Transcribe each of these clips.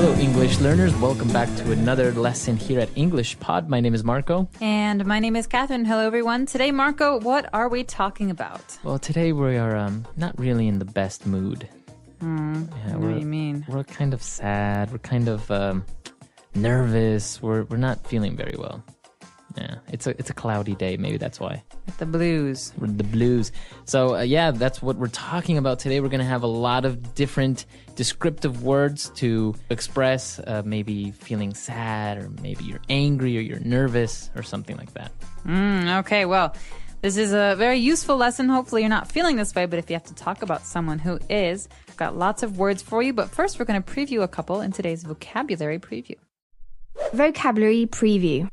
Hello, English learners. Welcome back to another lesson here at Englishpod. My name is Marco. And my name is Catherine. Hello, everyone. Today, Marco, what are we talking about? Well, today we are not really in the best mood. What do you mean? We're kind of sad. We're kind of nervous. We're not feeling very well. Yeah, it's a cloudy day. Maybe that's why. The blues. The blues. So, that's what we're talking about today. We're going to have a lot of different descriptive words to express maybe feeling sad, or maybe you're angry, or you're nervous, or something like that. Okay, well, this is a very useful lesson. Hopefully you're not feeling this way, but if you have to talk about someone who is, I've got lots of words for you. But first, we're going to preview a couple in today's vocabulary preview. Vocabulary preview.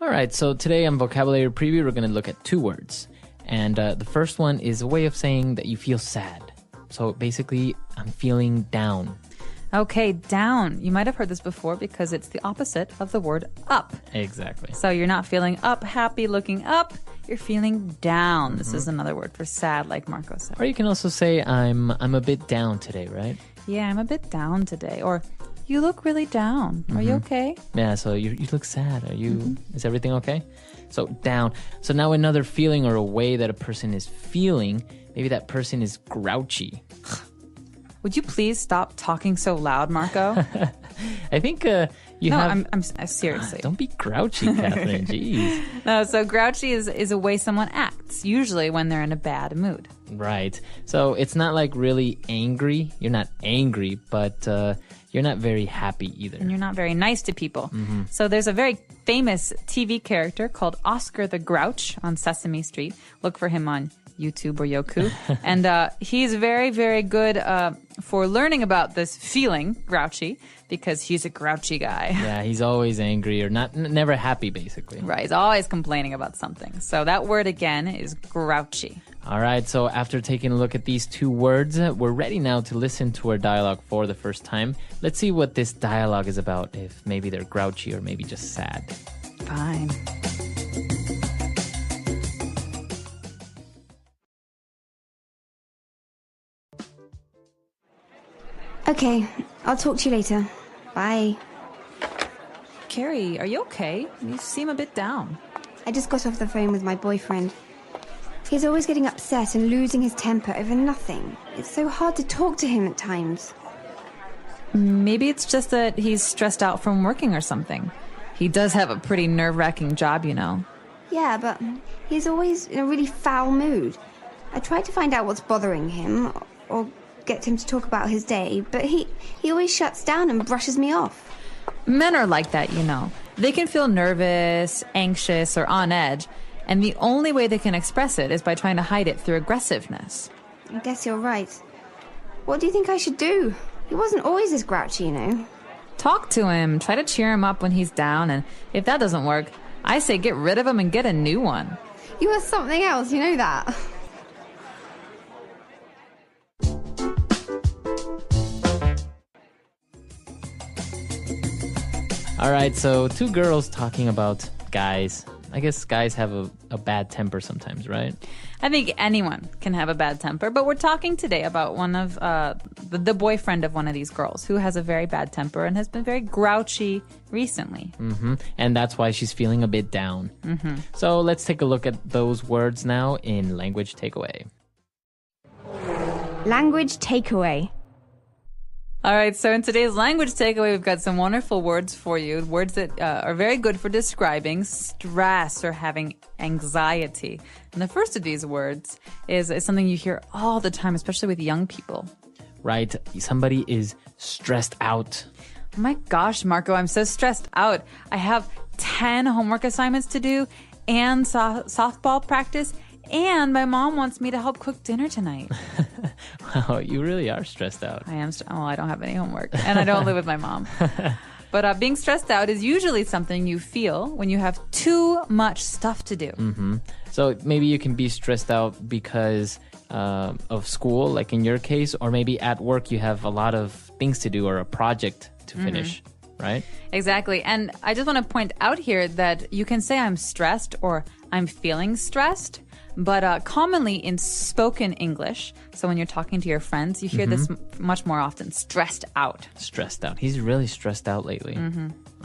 All right, so today on Vocabulary Preview, we're going to look at two words. And the first one is a way of saying that you feel sad. So basically, I'm feeling down. Okay, down. You might have heard this before because it's the opposite of the word up. Exactly. So you're not feeling up, happy, looking up. You're feeling down. This is another word for sad, like Marco said. Or you can also say, I'm a bit down today, right? Yeah, I'm a bit down today. Or you look really down. Are you okay? Yeah, so you look sad. Are you? Is everything okay? So down. So now another feeling or a way that a person is feeling, maybe that person is grouchy. Would you please stop talking so loud, Marco? I think you have... I'm seriously. Don't be grouchy, Catherine. Jeez. No, so grouchy is a way someone acts, usually when they're in a bad mood. Right. So it's not like really angry. You're not angry, but you're not very happy either. And you're not very nice to people. So there's a very famous TV character called Oscar the Grouch on Sesame Street. Look for him on YouTube or Yoku. And he's very, very good for learning about this feeling, grouchy, because he's a grouchy guy. Yeah, he's always angry or never happy, basically. Right, he's always complaining about something. So that word again is grouchy. All right, so after taking a look at these two words, we're ready now to listen to our dialogue for the first time. Let's see what this dialogue is about, if maybe they're grouchy or maybe just sad. Fine. Okay, I'll talk to you later. Bye. Carrie, are you okay? You seem a bit down. I just got off the phone with my boyfriend. He's always getting upset and losing his temper over nothing. It's so hard to talk to him at times. Maybe it's just that he's stressed out from working or something. He does have a pretty nerve-wracking job, you know. Yeah, but he's always in a really foul mood. I tried to find out what's bothering him or get him to talk about his day, but he always shuts down and brushes me off. Men are like that, you know. They can feel nervous, anxious, or on edge, and the only way they can express it is by trying to hide it through aggressiveness. I guess you're right. What do you think I should do? He wasn't always this grouchy, you know. Talk to him, try to cheer him up when he's down, and if that doesn't work, I say get rid of him and get a new one. You are something else, you know that. All right, so two girls talking about guys. I guess guys have a bad temper sometimes, right? I think anyone can have a bad temper, but we're talking today about one of the boyfriend of one of these girls who has a very bad temper and has been very grouchy recently. And that's why she's feeling a bit down. So let's take a look at those words now in Language Takeaway. Language takeaway. All right, so in today's language takeaway, we've got some wonderful words for you. Words that are very good for describing stress or having anxiety. And the first of these words is something you hear all the time, especially with young people. Right, somebody is stressed out. Oh my gosh, Marco, I'm so stressed out. I have 10 homework assignments to do and softball practice, and my mom wants me to help cook dinner tonight. Wow, you really are stressed out. I am. I don't have any homework, and I don't live with my mom. But being stressed out is usually something you feel when you have too much stuff to do. So maybe you can be stressed out because of school, like in your case, or maybe at work you have a lot of things to do or a project to finish, right? Exactly. And I just want to point out here that you can say I'm stressed or I'm feeling stressed, But commonly in spoken English, so when you're talking to your friends, you hear this much more often, stressed out. Stressed out. He's really stressed out lately.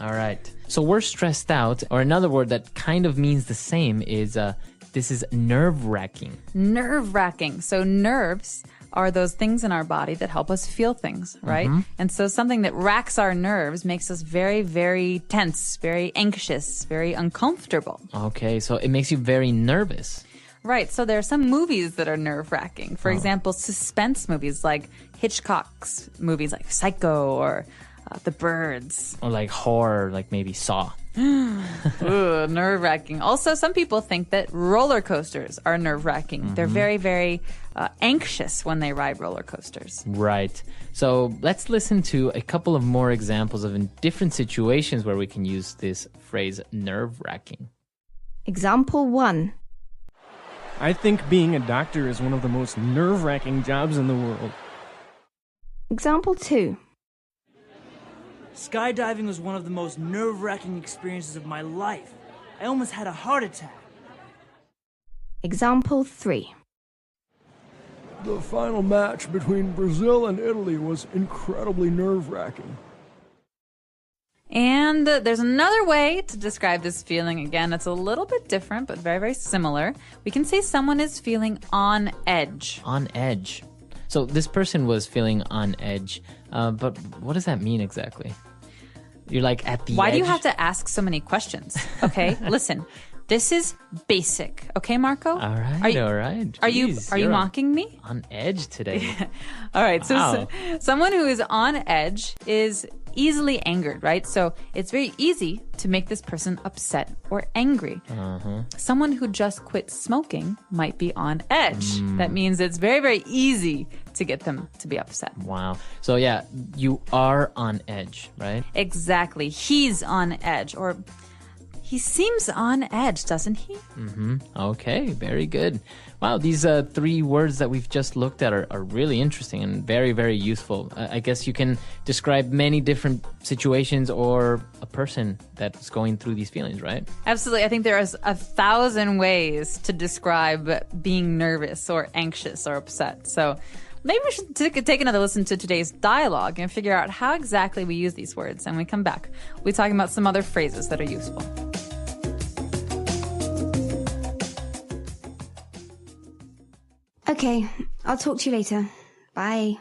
All right. So we're stressed out, or another word that kind of means the same is this is nerve-wracking. Nerve-wracking. So nerves are those things in our body that help us feel things, right? And so something that racks our nerves makes us very, very tense, very anxious, very uncomfortable. Okay, so it makes you very nervous. Right, so there are some movies that are nerve-wracking. For example, suspense movies like Hitchcock's movies like Psycho or The Birds. Or like horror, like maybe Saw. Ooh, nerve-wracking. Also, some people think that roller coasters are nerve-wracking. They're very, very anxious when they ride roller coasters. Right. So let's listen to a couple of more examples of in different situations where we can use this phrase nerve-wracking. Example 1. I think being a doctor is one of the most nerve-wracking jobs in the world. Example 2. Skydiving was one of the most nerve-wracking experiences of my life. I almost had a heart attack. Example 3. The final match between Brazil and Italy was incredibly nerve-wracking. And there's another way to describe this feeling. Again, it's a little bit different, but very, very similar. We can say someone is feeling on edge. On edge. So this person was feeling on edge. But what does that mean exactly? You're like at the edge? Why do you have to ask so many questions? Okay, listen. This is basic. Okay, Marco? All right, all right. Are you You're mocking me? on edge today. All right, Wow. so someone who is on edge is easily angered, right? So it's very easy to make this person upset or angry. Someone who just quit smoking might be on edge. That means it's very, very easy to get them to be upset. Wow. So yeah, you are on edge, right? Exactly. He's on edge, or he seems on edge, doesn't he? Okay, very good. Wow, these 3 words that we've just looked at are really interesting and very, very useful. I guess you can describe many different situations or a person that's going through these feelings, right? Absolutely. I think there is 1,000 ways to describe being nervous or anxious or upset. So maybe we should take another listen to today's dialogue and figure out how exactly we use these words. And when we come back, we'll be talking about some other phrases that are useful. Okay, I'll talk to you later. Bye.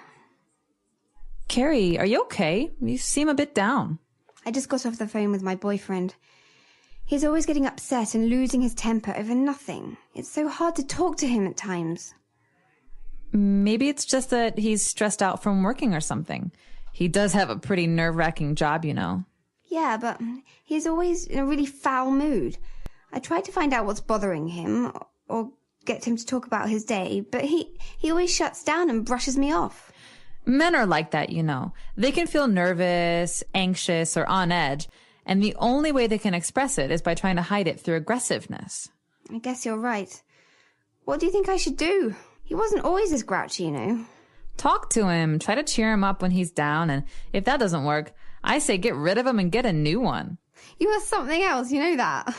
Carrie, are you okay? You seem a bit down. I just got off the phone with my boyfriend. He's always getting upset and losing his temper over nothing. It's so hard to talk to him at times. Maybe it's just that he's stressed out from working or something. He does have a pretty nerve-wracking job, you know. Yeah, but he's always in a really foul mood. I tried to find out what's bothering him or get him to talk about his day, but he always shuts down and brushes me off. Men are like that, you know. They can feel nervous, anxious, or on edge, and the only way they can express it is by trying to hide it through aggressiveness. I guess you're right. What do you think I should do? He wasn't always this grouchy, you know. Talk to him, try to cheer him up when he's down, and if that doesn't work, I say get rid of him and get a new one. You are something else, you know that.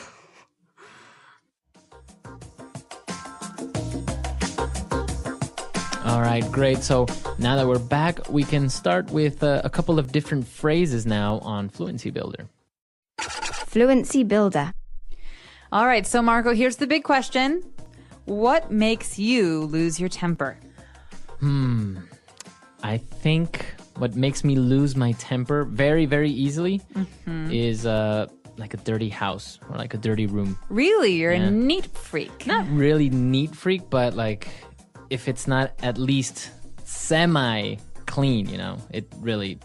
All right, great. So now that we're back, we can start with a couple of different phrases now on Fluency Builder. Fluency Builder. All right, so Marco, here's the big question. What makes you lose your temper? I think what makes me lose my temper very, very easily is like a dirty house or like a dirty room. Really? You're a neat freak. Not really neat freak, but like if it's not at least semi-clean, you know, it really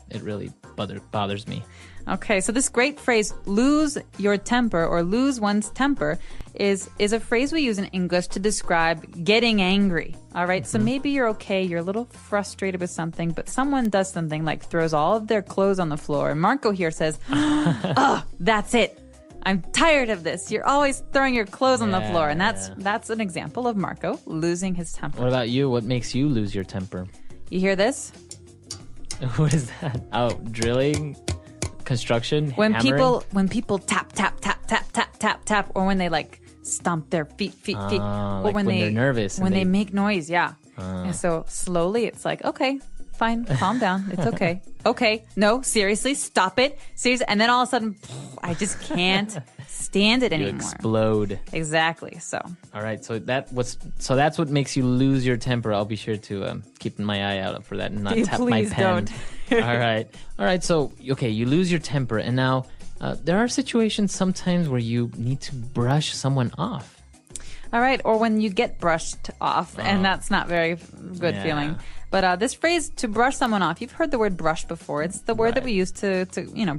bothers me. Okay, so this great phrase, lose your temper or lose one's temper, is a phrase we use in English to describe getting angry. All right, so maybe you're okay, you're a little frustrated with something, but someone does something like throws all of their clothes on the floor. And Marco here says, oh, that's it. I'm tired of this. You're always throwing your clothes on the floor. And that's an example of Marco losing his temper. What about you? What makes you lose your temper? You hear this? What is that? Oh, drilling? Construction? When hammering? people tap, or when they like stomp their feet. Or like when they're nervous. When they make noise, yeah. And so slowly it's like, okay, fine, calm down. It's okay. Okay, no, seriously, stop it. Seriously. And then all of a sudden, I just can't stand it anymore. You explode. Exactly. So. All right. So that's what makes you lose your temper. I'll be sure to keep my eye out for that and not tap my Please pen. don't. All right. So okay, you lose your temper, and now there are situations sometimes where you need to brush someone off. All right, or when you get brushed off, and that's not very good feeling. But this phrase, to brush someone off, you've heard the word brush before. It's the word that we use to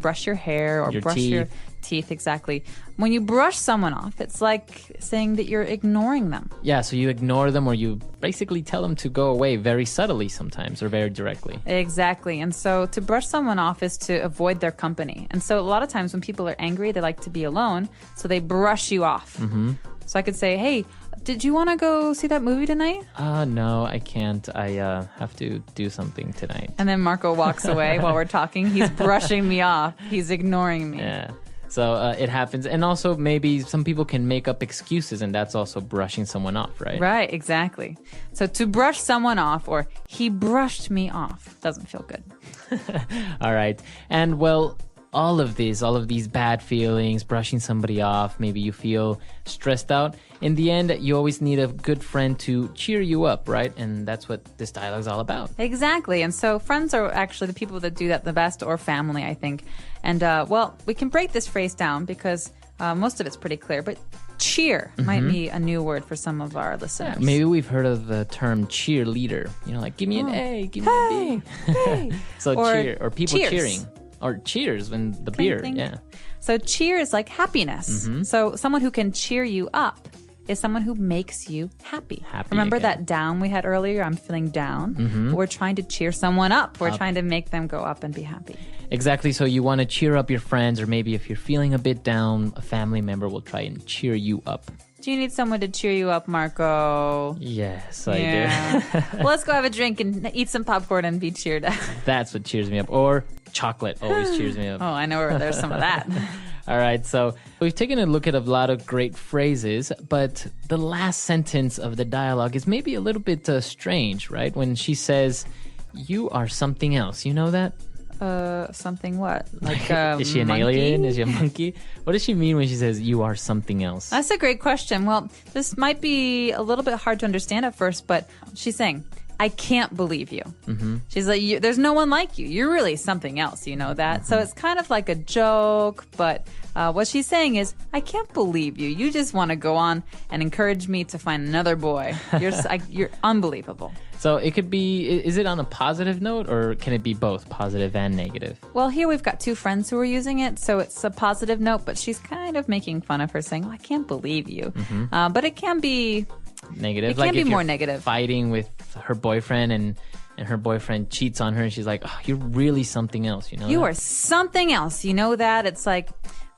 brush your hair or brush your teeth, exactly. When you brush someone off, it's like saying that you're ignoring them. Yeah, so you ignore them or you basically tell them to go away very subtly sometimes or very directly. Exactly. And so to brush someone off is to avoid their company. And so a lot of times when people are angry, they like to be alone, so they brush you off. Mm-hmm. So I could say, hey, did you want to go see that movie tonight? No, I can't. I have to do something tonight. And then Marco walks away while we're talking. He's brushing me off. He's ignoring me. Yeah. So it happens. And also maybe some people can make up excuses, and that's also brushing someone off, right? Right, exactly. So to brush someone off, or he brushed me off, doesn't feel good. All right. And well, all of these bad feelings, brushing somebody off, maybe you feel stressed out. In the end, you always need a good friend to cheer you up, right? And that's what this dialogue is all about. Exactly. And so friends are actually the people that do that the best, or family, I think. And, well, we can break this phrase down because most of it's pretty clear. But cheer might be a new word for some of our listeners. Yeah, maybe we've heard of the term cheerleader. You know, like, give me an A, give me a B. Hey. So or cheer, or people cheers. cheering. Or cheers when the beer, yeah. So cheer is like happiness. So someone who can cheer you up is someone who makes you happy. Remember again. that down we had earlier? I'm feeling down. We're trying to cheer someone up. We're trying to make them go up and be happy. Exactly. So you want to cheer up your friends, or maybe if you're feeling a bit down, a family member will try and cheer you up. Do you need someone to cheer you up, Marco? Yes, I do. Well, let's go have a drink and eat some popcorn and be cheered up. That's what cheers me up. Or chocolate always cheers me up. Oh, I know where there's some of that. All right, so we've taken a look at a lot of great phrases, but the last sentence of the dialogue is maybe a little bit strange, right? When she says, "You are something else." You know that? Something what? Like is she an monkey? alien? Is she a monkey? What does she mean when she says, "You are something else"? That's a great question. Well, this might be a little bit hard to understand at first, but she's saying, I can't believe you. She's like, there's no one like you. You're really something else, you know that? So it's kind of like a joke, but what she's saying is, I can't believe you. You just want to go on and encourage me to find another boy. You're unbelievable. So it could be, is it on a positive note, or can it be both positive and negative? Well, here we've got two friends who are using it, so it's a positive note, but she's kind of making fun of her, saying, I can't believe you. But it can be negative. It like can be if more you're negative. Fighting with her boyfriend and her boyfriend cheats on her, and she's like, oh, you're really something else, you know? You are something else, you know that? It's like,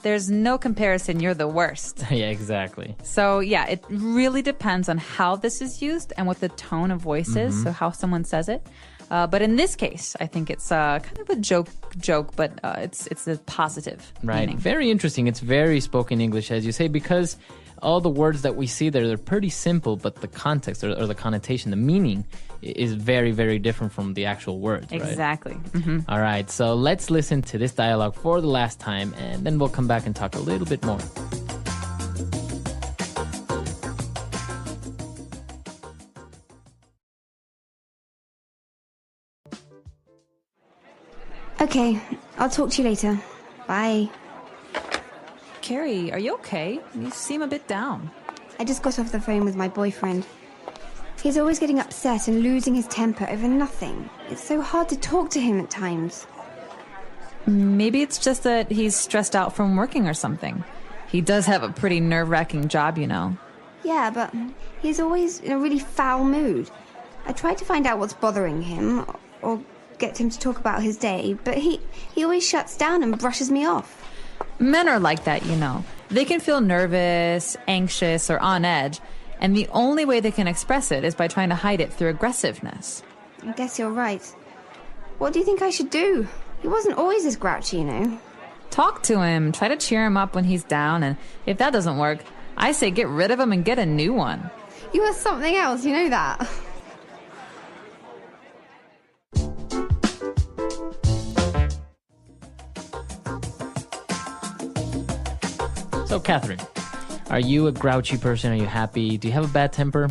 there's no comparison, you're the worst. Yeah, exactly. So yeah, it really depends on how this is used and what the tone of voice is, so how someone says it. But in this case, I think it's kind of a joke, but it's a positive Right. meaning. Very interesting. It's very spoken English, as you say, because all the words that we see there, they're pretty simple, but the context or the connotation, the meaning is very, very different from the actual words, right? Exactly. All right, so let's listen to this dialogue for the last time, and then we'll come back and talk a little bit more. Okay, I'll talk to you later. Bye. Carrie, are you okay? You seem a bit down. I just got off the phone with my boyfriend. He's always getting upset and losing his temper over nothing. It's so hard to talk to him at times. Maybe it's just that he's stressed out from working or something. He does have a pretty nerve-wracking job, you know. Yeah, but he's always in a really foul mood. I tried to find out what's bothering him, or get him to talk about his day, but he always shuts down and brushes me off. Men are like that, you know. They can feel nervous, anxious, or on edge, and the only way they can express it is by trying to hide it through aggressiveness. I guess you're right. What do you think I should do? He wasn't always this grouchy, you know. Talk to him, try to cheer him up when he's down, and if that doesn't work, I say get rid of them and get a new one. You are something else, you know that. So, Catherine, are you a grouchy person? Are you happy? Do you have a bad temper?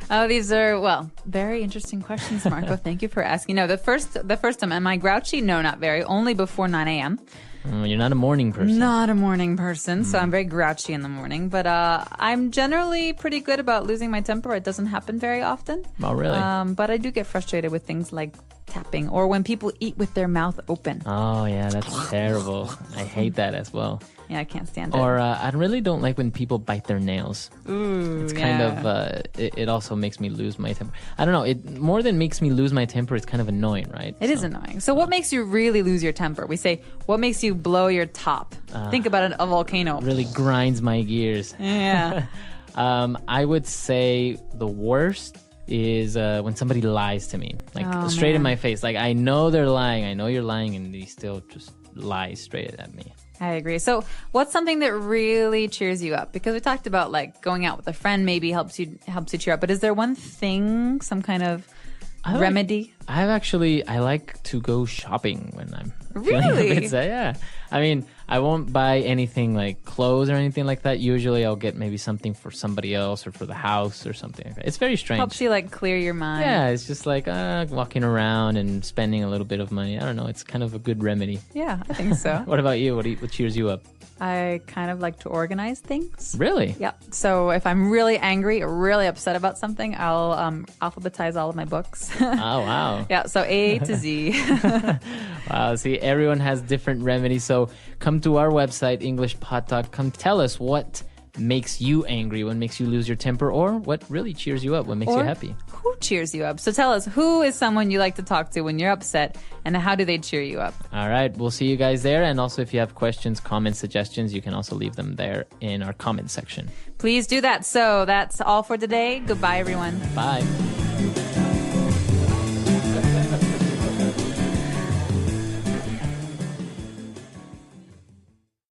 Oh, these are, well, very interesting questions, Marco. Thank you for asking. No, the first time, am I grouchy? No, not very. Only before 9 a.m. You're not a morning person. Not a morning person, so I'm very grouchy in the morning. But I'm generally pretty good about losing my temper. It doesn't happen very often. Oh, really? But I do get frustrated with things like tapping or when people eat with their mouth open. Oh, yeah, that's terrible. I hate that as well. Yeah, I can't stand it. Or I really don't like when people bite their nails. Ooh, it's kind of, it also makes me lose my temper. I don't know, it more than makes me lose my temper, it's kind of annoying, right? It is annoying. So what makes you really lose your temper? We say, what makes you blow your top? Think about a volcano. Really grinds my gears. Yeah. I would say the worst is when somebody lies to me, like straight in my face. Like, I know they're lying, I know you're lying, and they still just lie straight at me. I agree. So what's something that really cheers you up? Because we talked about like going out with a friend maybe helps you cheer up. But is there one thing, some kind of remedy? I like to go shopping when I'm feeling Really? a bit sad. Yeah. I mean, I won't buy anything like clothes or anything like that. Usually I'll get maybe something for somebody else or for the house or something like that. It's very strange. Helps you like clear your mind. Yeah, it's just like walking around and spending a little bit of money. I don't know. It's kind of a good remedy. Yeah, I think so. What about you? What cheers you up? I kind of like to organize things. Really? Yeah. So if I'm really angry or really upset about something, I'll alphabetize all of my books. Oh, wow. Yeah, so A to Z. Wow. See, everyone has different remedies. So come to our website, Englishpod. Come tell us what makes you angry, what makes you lose your temper, or what really cheers you up, what makes you happy. Who cheers you up? So tell us, who is someone you like to talk to when you're upset, and how do they cheer you up? All right. We'll see you guys there. And also, if you have questions, comments, suggestions, you can also leave them there in our comment section. Please do that. So that's all for today. Goodbye, everyone. Bye.